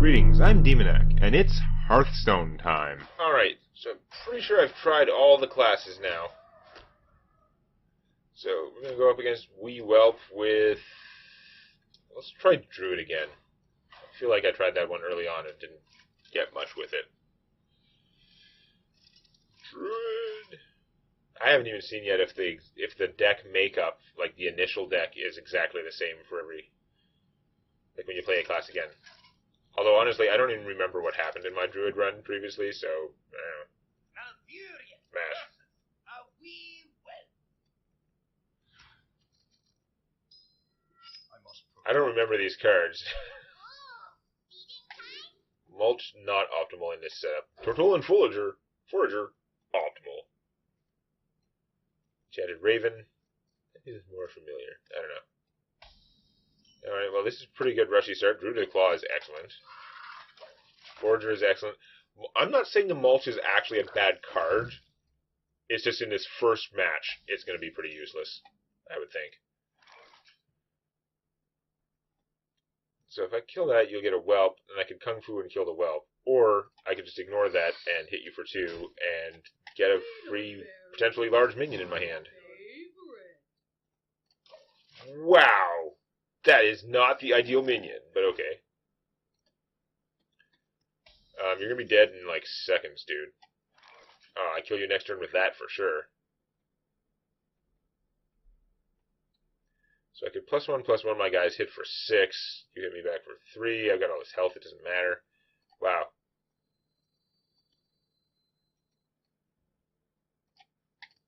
Greetings, I'm Demonac, and it's Hearthstone time. Alright, so I'm pretty sure I've tried all the classes now. So, we're going to go up against Wee Whelp with... Let's try Druid again. I feel like I tried that one early on and didn't get much with it. Druid... I haven't even seen yet if the deck makeup, like the initial deck, is exactly the same for every... Like when you play a class again. Although, honestly, I don't even remember what happened in my Druid run previously, so, I don't know. Smash. I don't remember these cards. Mulch, not optimal in this setup. Turtle and Forager, optimal. Enchanted Raven, that is more familiar. I don't know. Alright, well, this is a pretty good rushy start. Druid Claw is excellent. Forager is excellent. I'm not saying the Mulch is actually a bad card. It's just in this first match, it's going to be pretty useless, I would think. So if I kill that, you'll get a Whelp, and I could Kung Fu and kill the Whelp. Or I could just ignore that and hit you for 2 and get a free, potentially large minion in my hand. Wow! That is not the ideal minion, but okay. You're going to be dead in like seconds, dude. I kill you next turn with that for sure. So I could +1/+1 my guys, hit for 6. You hit me back for 3. I've got all this health, it doesn't matter. Wow.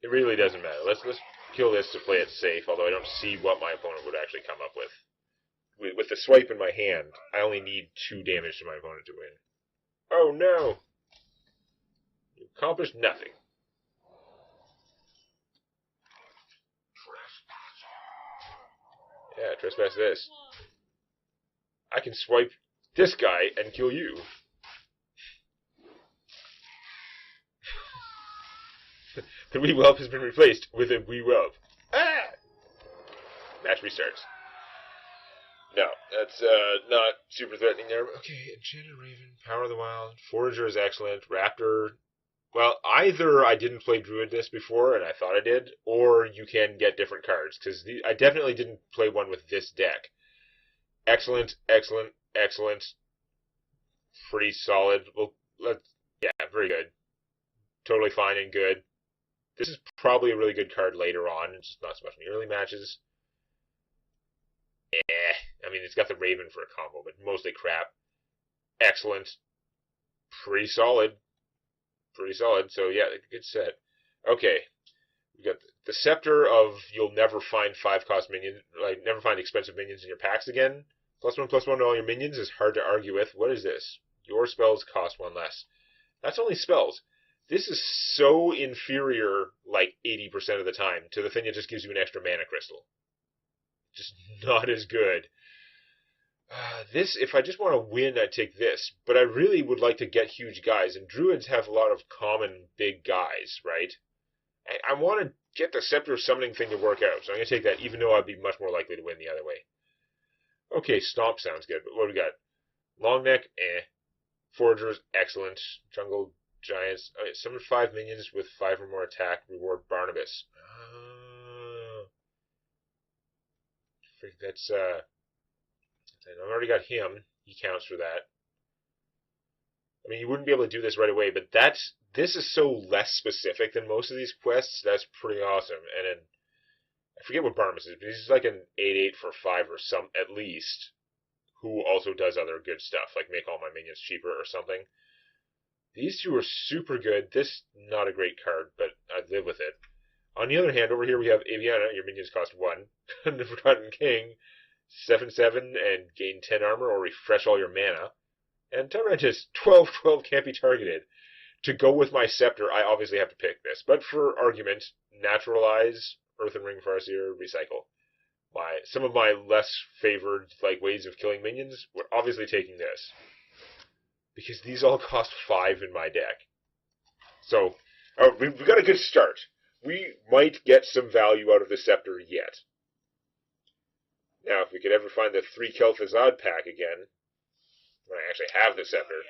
It really doesn't matter. Let's kill this to play it safe, although I don't see what my opponent would actually come up with. With the swipe in my hand, I only need 2 damage to my opponent to win. Oh no! You accomplished nothing. Yeah, trespass this. I can swipe this guy and kill you. The Wee Whelp has been replaced with a Wee Whelp. Ah! Match restarts. No, that's not super threatening there. Okay, Enchanted Raven, Power of the Wild, Forager is excellent, Raptor. Well, either I didn't play Druid this before and I thought I did, or you can get different cards, because I definitely didn't play one with this deck. Excellent, excellent, excellent. Pretty solid. Well, yeah, very good. Totally fine and good. This is probably a really good card later on. It's just not so much in the early matches. I mean, it's got the Raven for a combo, but mostly crap. Excellent. Pretty solid. Pretty solid. So, yeah, good set. Okay. We got the Scepter of you'll never find 5-cost minions, like, never find expensive minions in your packs again. +1/+1 to all your minions is hard to argue with. What is this? Your spells cost 1 less. That's only spells. This is so inferior, like, 80% of the time, to the thing that just gives you an extra mana crystal. Just not as good. This, if I just want to win, I'd take this. But I really would like to get huge guys, and Druids have a lot of common big guys, right? I want to get the Scepter Summoning thing to work out, so I'm going to take that, even though I'd be much more likely to win the other way. Okay, Stomp sounds good, but what do we got? Longneck, Foragers, excellent. Jungle Giants, summon 5 minions with 5 or more attack, reward Barnabas. That's, I've already got him. He counts for that. I mean, you wouldn't be able to do this right away, but this is so less specific than most of these quests. That's pretty awesome. And then, I forget what Barnabas is, but he's like an 8/8 for 5 or some, at least, who also does other good stuff, like make all my minions cheaper or something. These two are super good. This, not a great card, but I'd live with it. On the other hand, over here we have Aviana. Your minions cost 1. The Forgotten King, 7/7 and gain 10 armor or refresh all your mana. And Tormentus, 12/12 can't be targeted. To go with my Scepter, I obviously have to pick this. But for argument, Naturalize, Earthen Ring Farseer, Recycle. Some of my less favored ways of killing minions, we're obviously taking this. Because these all cost 5 in my deck. So, we've got a good start. We might get some value out of the Scepter yet. Now, if we could ever find the 3 Kel'Thuzad pack again, When I actually have the scepter.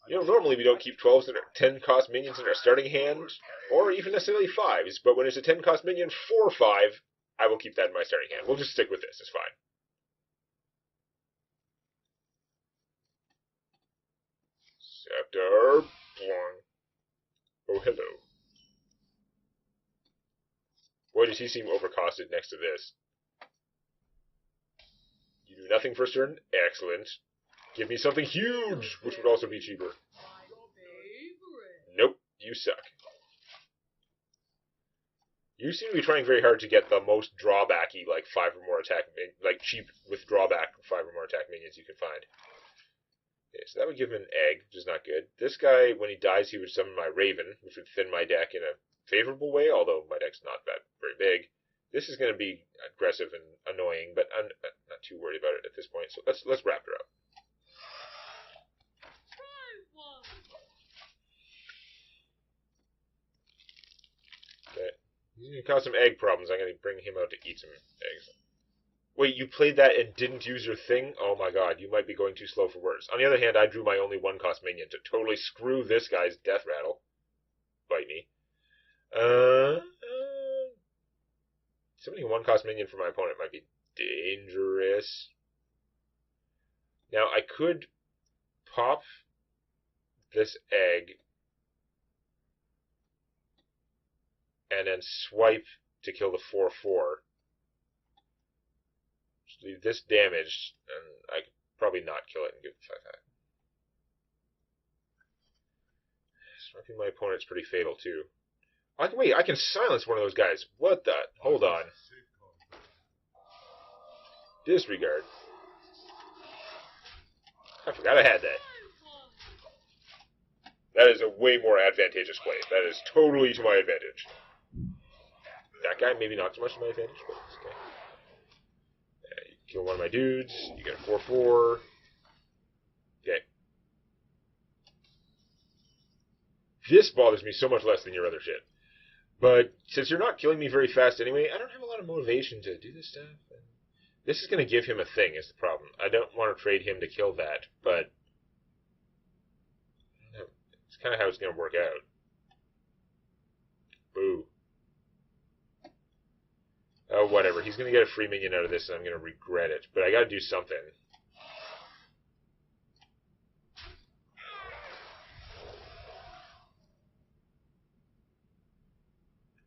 You know, normally we don't keep 12s and 10 cost minions in our starting hand, or even necessarily 5s, but when it's a 10 cost minion for 5, I will keep that in my starting hand. We'll just stick with this, it's fine. Scepter. Oh, hello. Boy, does he seem overcosted next to this. You do nothing for a turn? Excellent. Give me something huge, which would also be cheaper. Nope, you suck. You seem to be trying very hard to get the most drawbacky, like 5 or more attack, like cheap with drawback 5 or more attack minions you can find. Okay, so that would give him an egg, which is not good. This guy, when he dies, he would summon my Raven, which would thin my deck in a favorable way, although my deck's not that very big. This is going to be aggressive and annoying, but I'm not too worried about it at this point. So let's wrap her up. Okay. He's going to cause some egg problems. I'm going to bring him out to eat some eggs. Wait, you played that and didn't use your thing? Oh my god, you might be going too slow for words. On the other hand, I drew my only 1-cost minion to totally screw this guy's death rattle. Bite me. Summoning a 1-cost minion for my opponent might be dangerous. Now, I could pop this egg and then swipe to kill the 4/4. Just leave this damaged, and I could probably not kill it and give it 5/5. Swiping my opponent's pretty fatal, too. Wait, I can silence one of those guys. What the? Hold on. Disregard. I forgot I had that. That is a way more advantageous play. That is totally to my advantage. That guy, maybe not so much to my advantage, but this guy. Yeah, you kill one of my dudes. You get a 4/4. Okay. This bothers me so much less than your other shit. But since you're not killing me very fast anyway, I don't have a lot of motivation to do this stuff. This is going to give him a thing, is the problem. I don't want to trade him to kill that, but it's kind of how it's going to work out. Boo. Oh, whatever. He's going to get a free minion out of this, and I'm going to regret it. But I got to do something.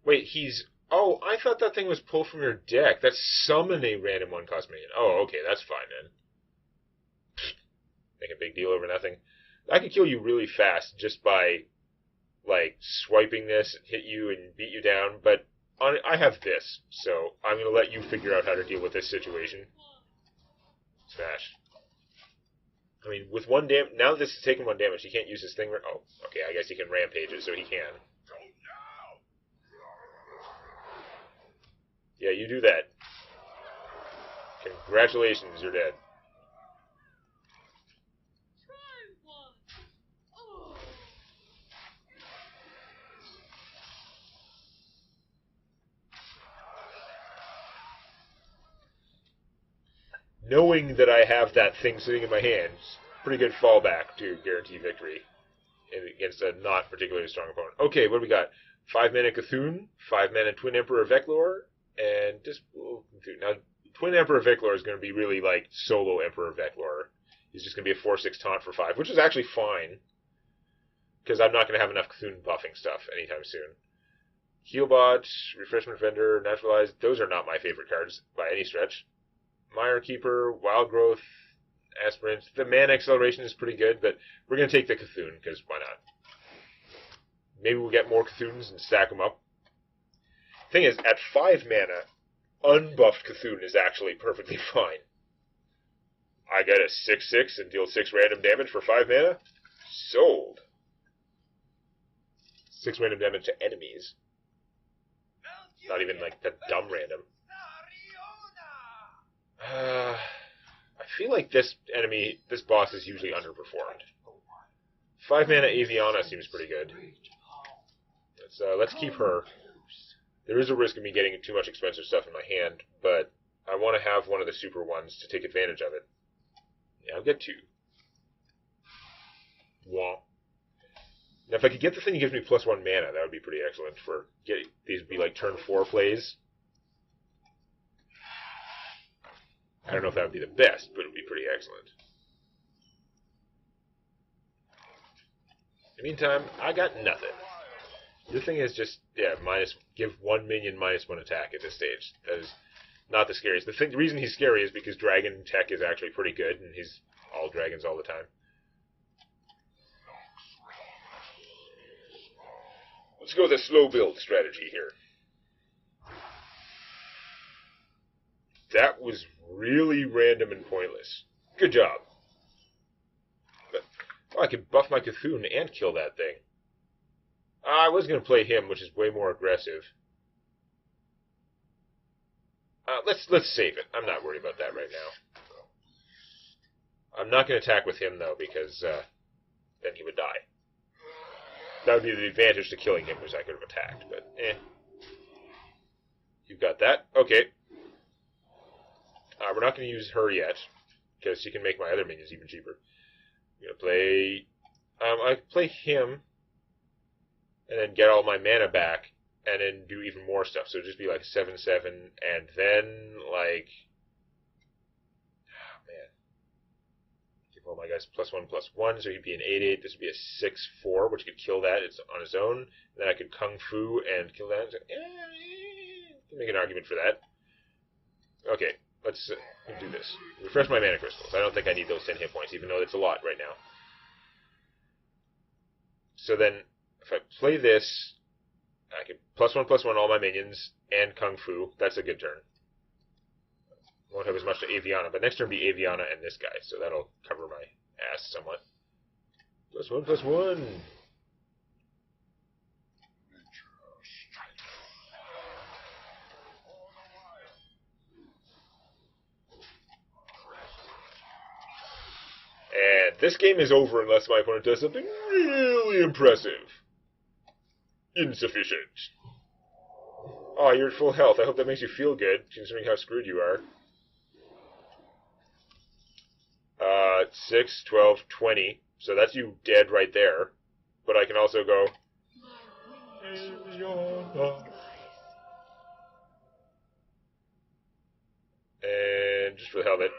Wait, he's... Oh, I thought that thing was pulled from your deck. That's summon a random 1-cost minion. Oh, okay, that's fine then. Make a big deal over nothing. I could kill you really fast just by, like, swiping this, hit you, and beat you down, but I have this, so I'm going to let you figure out how to deal with this situation. Smash. I mean, with 1 damage... Now that this is taking 1 damage, he can't use his thing... Oh, okay, I guess he can rampage it, so he can. Yeah, you do that. Congratulations, you're dead. Knowing that I have that thing sitting in my hands, pretty good fallback to guarantee victory against a not particularly strong opponent. Okay, what do we got? 5-mana Cthulhu, 5-mana Twin Emperor Veclor, and just... Now, Twin Emperor Veclor is going to be really like solo Emperor Veclor. He's just going to be a 4/6 taunt for 5, which is actually fine, because I'm not going to have enough Cthulhu buffing stuff anytime soon. Healbot, Refreshment Vendor, Naturalized, those are not my favorite cards by any stretch. Mire Keeper, Wild Growth, Aspirant. The mana acceleration is pretty good, but we're going to take the Cthulhu, because why not? Maybe we'll get more Cthulhu's and stack them up. Thing is, at 5 mana, unbuffed Cthulhu is actually perfectly fine. I get a 6/6 and deal 6 random damage for 5 mana? Sold. 6 random damage to enemies. Not even like the dumb random. I feel like this boss is usually underperformed. 5 mana Aviana seems pretty good. Let's keep her. There is a risk of me getting too much expensive stuff in my hand, but I want to have one of the super ones to take advantage of it. Yeah, I'll get 2. Womp. Now, if I could get the thing that gives me +1 mana, that would be pretty excellent for getting... These would be like turn 4 plays. I don't know if that would be the best, but it would be pretty excellent. In the meantime, I got nothing. The thing is just, yeah, give 1 minion -1 attack at this stage. That is not the scariest. The reason he's scary is because dragon tech is actually pretty good, and he's all dragons all the time. Let's go with a slow build strategy here. That was really random and pointless. Good job. But, oh, I could buff my Cthulhu and kill that thing. I was going to play him, which is way more aggressive. Let's save it. I'm not worried about that right now. I'm not going to attack with him, though, because then he would die. That would be the advantage to killing him, was I could have attacked, but eh. You've got that. Okay. We're not going to use her yet, because she can make my other minions even cheaper. I'm going to play... I can play him, and then get all my mana back, and then do even more stuff. So it'd just be like 7/7, and then, like... Oh, man. Give all my guys +1/+1, so he'd be an 8/8. This would be a 6/4, which could kill that. It's on its own. And then I could Kung Fu and kill that. So, make an argument for that. Okay, let's do this. Refresh my mana crystals. I don't think I need those 10 hit points, even though it's a lot right now. So then, if I play this, I can +1/+1 all my minions and Kung Fu. That's a good turn. Won't have as much to Aviana, but next turn will be Aviana and this guy, so that'll cover my ass somewhat. +1/+1. And this game is over unless my opponent does something really impressive. Insufficient. Oh, you're at full health. I hope that makes you feel good, considering how screwed you are. 6, 12, 20. So that's you dead right there. But I can also go... And just for the hell of it,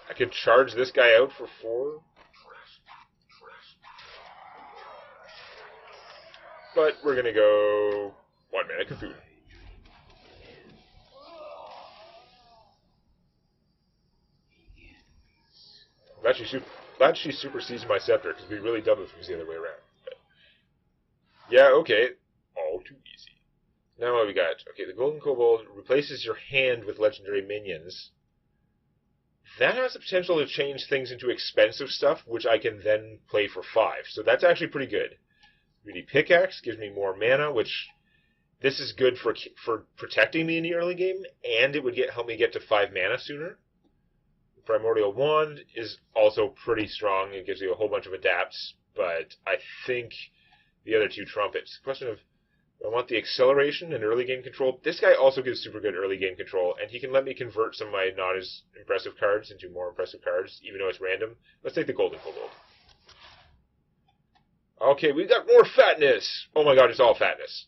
I could charge this guy out for 4. But we're going to go 1 mana Cthulhu. I'm glad she supersedes my scepter, because it'd be really dumb if it was the other way around. But yeah, okay. All too easy. Now what we got? Okay, the Golden Kobold replaces your hand with legendary minions. That has the potential to change things into expensive stuff, which I can then play for 5. So that's actually pretty good. 3D Pickaxe gives me more mana, which this is good for protecting me in the early game, and it would help me get to 5 mana sooner. The Primordial Wand is also pretty strong. It gives you a whole bunch of adapts, but I think the other 2 trump it. It's a question of, I want the acceleration and early game control. This guy also gives super good early game control, and he can let me convert some of my not as impressive cards into more impressive cards, even though it's random. Let's take the Golden Kobold. Okay, we've got more fatness! Oh my god, it's all fatness.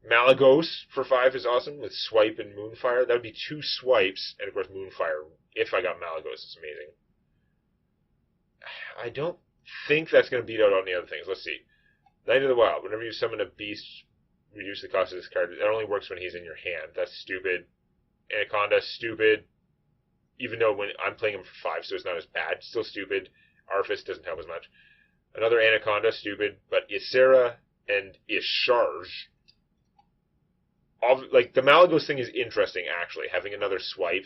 Malagos for 5 is awesome, with Swipe and Moonfire. That would be 2 swipes, and of course Moonfire. If I got Malagos, it's amazing. I don't think that's going to beat out on the other things. Let's see. Knight of the Wild. Whenever you summon a beast, reduce the cost of this card. It only works when he's in your hand. That's stupid. Anaconda, stupid. Even though when I'm playing him for 5, so it's not as bad. Still stupid. Arphis doesn't help as much. Another Anaconda, stupid. But Ysera and Isharge. Like, the Malagos thing is interesting, actually. Having another swipe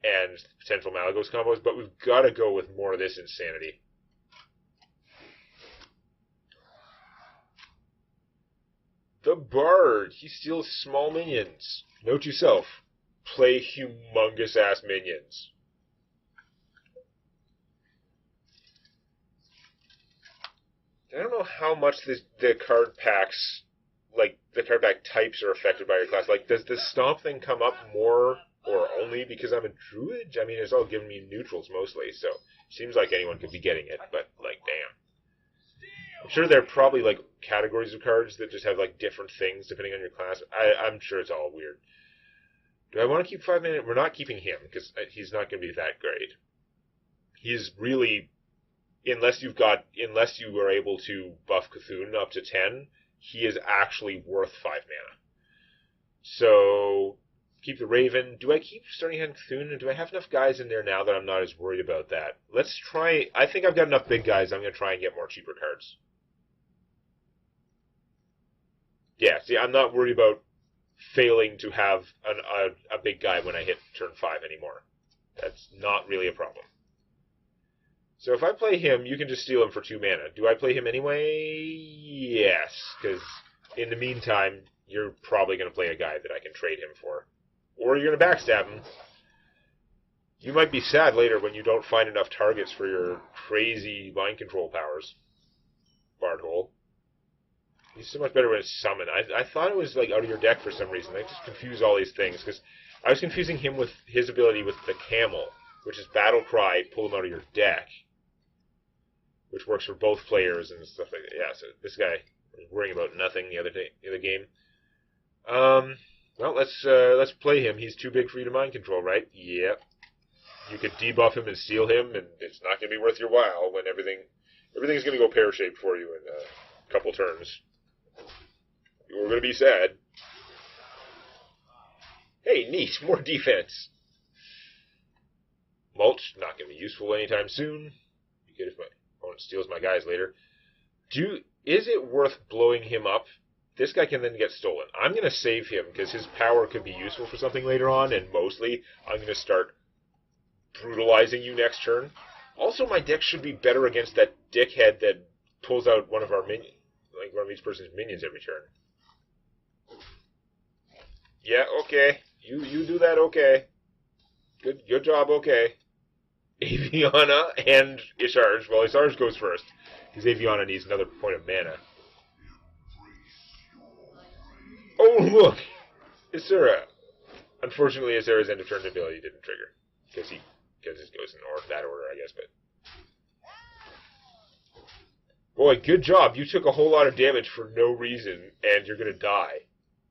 and potential Malagos combos. But we've got to go with more of this insanity. The Bard. He steals small minions. Note to self. Play humongous ass minions. I don't know how much the card packs, like the card back types are affected by your class. Like, does the stomp thing come up more or only because I'm a druid? I mean, it's all giving me neutrals mostly, so seems like anyone could be getting it, but, like, damn. I'm sure there are probably, like, categories of cards that just have, like, different things depending on your class. I'm sure it's all weird. Do I want to keep 5 mana? We're not keeping him, because he's not going to be that great. He's really, unless you are able to buff Cthulhu up to 10, he is actually worth 5 mana. So, keep the Raven. Do I keep Starting Hand Cthulhu? And do I have enough guys in there now that I'm not as worried about that? Let's try. I think I've got enough big guys. I'm going to try and get more cheaper cards. Yeah, see, I'm not worried about failing to have a big guy when I hit turn 5 anymore. That's not really a problem. So if I play him, you can just steal him for 2 mana. Do I play him anyway? Yes, because in the meantime, you're probably going to play a guy that I can trade him for. Or you're going to backstab him. You might be sad later when you don't find enough targets for your crazy mind control powers. Bardhole. He's so much better when it's summoned. I thought it was like out of your deck for some reason. I just confuse all these things, because I was confusing him with his ability with the Camel, which is Battle Cry, pull him out of your deck. Which works for both players and stuff like that. Yeah, so this guy was worrying about nothing the other game. Well, let's play him. He's too big for you to mind control, right? Yep. You could debuff him and steal him, and it's not going to be worth your while when everything's going to go pear-shaped for you in a couple turns. You're going to be sad. Hey, neat, more defense. Mulch, not going to be useful anytime soon. Be good if my opponent steals my guys later. Is it worth blowing him up? This guy can then get stolen. I'm going to save him because his power could be useful for something later on, and mostly I'm going to start brutalizing you next turn. Also, my deck should be better against that dickhead that pulls out one of our minions, like one of each person's minions every turn. Yeah, okay. You do that, okay. Good job, okay. Aviana and Isharj. Well, Isharj goes first, because Aviana needs another point of mana. Oh, look! Isura. Unfortunately, Isura's end of turn ability didn't trigger, because it goes in that order, I guess, but... Boy, good job. You took a whole lot of damage for no reason, and you're going to die.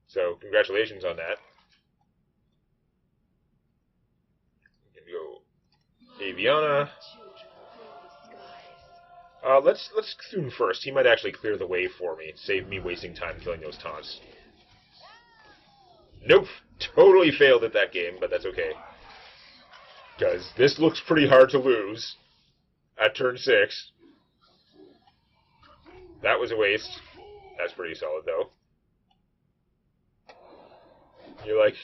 So, congratulations on that. We can go Aviana. Let's Cthulhu first. He might actually clear the way for me. Save me wasting time killing those taunts. Nope. Totally failed at that game, but that's okay. Because this looks pretty hard to lose at turn 6. That was a waste. That's pretty solid, though. You're like,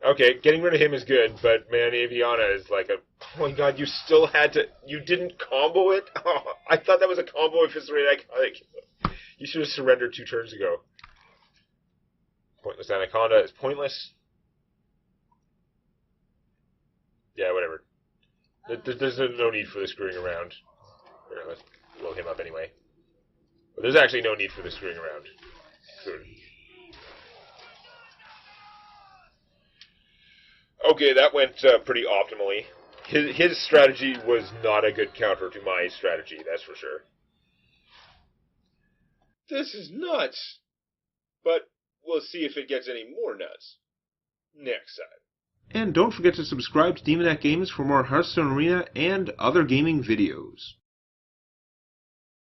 okay, getting rid of him is good, but man, Aviana is like a, oh my god, you still had to, you didn't combo it? Oh, I thought that was a combo eviscerate iconic. You should have surrendered 2 turns ago. Pointless Anaconda is pointless. Yeah, whatever. There's no need for the screwing around. Here, let's blow him up anyway. But there's actually no need for the screwing around. Good. Okay, that went pretty optimally. His strategy was not a good counter to my strategy, that's for sure. This is nuts! But we'll see if it gets any more nuts next time. And don't forget to subscribe to Demon Games for more Hearthstone Arena and other gaming videos.